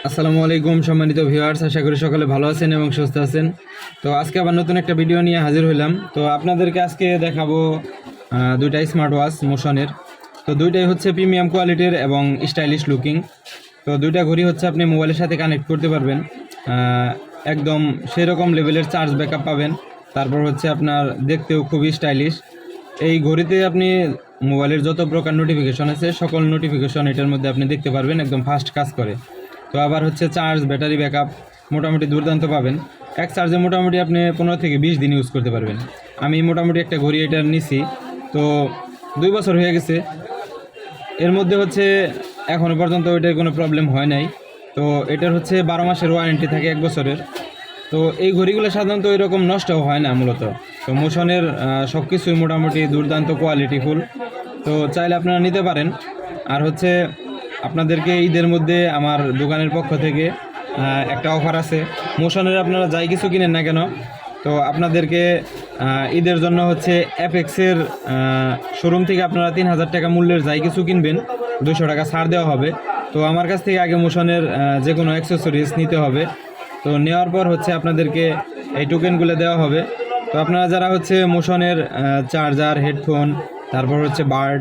আসসালামু আলাইকুম সম্মানিত ভিউয়ার্স, আশা করি সকলে ভালো আছেন এবং সুস্থ আছেন। তো আজকে আবার নতুন একটা ভিডিও নিয়ে হাজির হইলাম। তো আপনাদেরকে আজকে দেখাবো দুইটা স্মার্ট ওয়াচ মোশনের। তো দুইটাই হচ্ছে প্রিমিয়াম কোয়ালিটির এবং স্টাইলিশ লুকিং। তো দুইটা ঘড়ি হচ্ছে আপনি মোবাইলের সাথে কানেক্ট করতে পারবেন, একদম সেরকম লেভেলের চার্জ ব্যাকআপ পাবেন। তারপর হচ্ছে আপনার দেখতেও খুবই স্টাইলিশ। এই ঘড়িতে আপনি মোবাইলের যত প্রকার নোটিফিকেশন আছে সকল নোটিফিকেশন এটার মধ্যে আপনি দেখতে পারবেন, একদম ফাস্ট কাজ করে। তো আবার হচ্ছে চার্জ, ব্যাটারি ব্যাকআপ মোটামুটি দুর্দান্ত পাবেন। এক চার্জে মোটামুটি আপনি 15 থেকে 20 দিন ইউজ করতে পারবেন। আমি মোটামুটি একটা ঘড়ি এটার নিছি, তো 2 বছর হয়ে গেছে। এর মধ্যে হচ্ছে এখনও পর্যন্ত ওইটার কোনো প্রবলেম হয় নাই। তো এটার হচ্ছে 12 মাসের ওয়ারেন্টি থাকে, 1 বছরের। তো এই ঘড়িগুলো সাধারণত এরকম নষ্টও হয় না মূলত। তো মোশনের সব কিছুই মোটামুটি দুর্দান্ত কোয়ালিটিফুল। তো চাইলে আপনারা নিতে পারেন। আর হচ্ছে আপনাদেরকে ঈদের মধ্যে আমার দোকানের পক্ষ থেকে একটা অফার আছে। মোশনের আপনারা যাই কিছু কিনেন না কেন, তো আপনাদেরকে ঈদের জন্য হচ্ছে অ্যাপেক্সের শোরুম থেকে আপনারা 3000 টাকা মূল্যের যাই কিছু কিনবেন 200 টাকা ছাড় দেওয়া হবে। তো আমার কাছ থেকে আগে মোশনের যে কোনো অ্যাক্সেসরিজ নিতে হবে। তো নেওয়ার পর হচ্ছে আপনাদেরকে এই টোকেনগুলো দেওয়া হবে। তো আপনারা যারা হচ্ছে মোশনের চার্জার, হেডফোন, তারপর হচ্ছে বার্ড,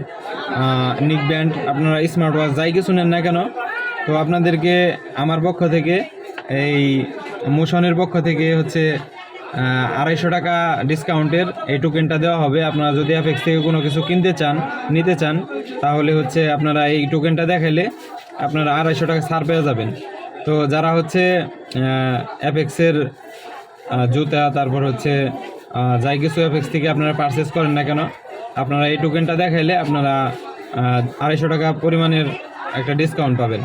নিক ব্যান্ড, আপনারা স্মার্ট ওয়াচ যাই কিছু নেন না কেন, তো আপনাদেরকে আমার পক্ষ থেকে, এই মোশনের পক্ষ থেকে হচ্ছে 250 টাকা ডিসকাউন্টের এই টোকেনটা দেওয়া হবে। আপনারা যদি অ্যাপেক্স থেকে কোনো কিছু কিনতে চান, নিতে চান, তাহলে হচ্ছে আপনারা এই টোকেনটা দেখাইলে আপনারা 250 টাকা ছাড় পেয়ে যাবেন। তো যারা হচ্ছে অ্যাপেক্সের জুতা, তারপর হচ্ছে যাই কিছু অ্যাপেক্স থেকে আপনারা পারচেস করেন না কেন, আপনারা এই টোকেনটা দেখাইলে আপনারা 250 টাকা পরিমাণের একটা ডিসকাউন্ট পাবেন।